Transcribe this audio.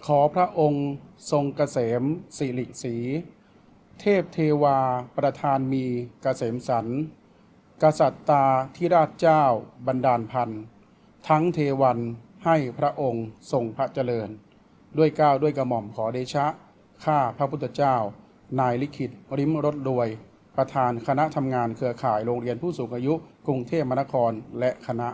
ขอพระองค์ทรงเกษมสิริศรีเทพเทวาประทานมีเกษมสันต์กษัตริย์ตาธิราชเจ้าบรรดาลพันธ์ทั้งเทวันให้พระองค์ทรงพระเจริญด้วยเกล้าด้วยกระหม่อมขอเดชะข้าพระพุทธเจ้านายลิขิตริมรสรวยประธานคณะทำงานเครือข่ายโรงเรียนผู้สูงอายุกรุงเทพมหานครและคณะ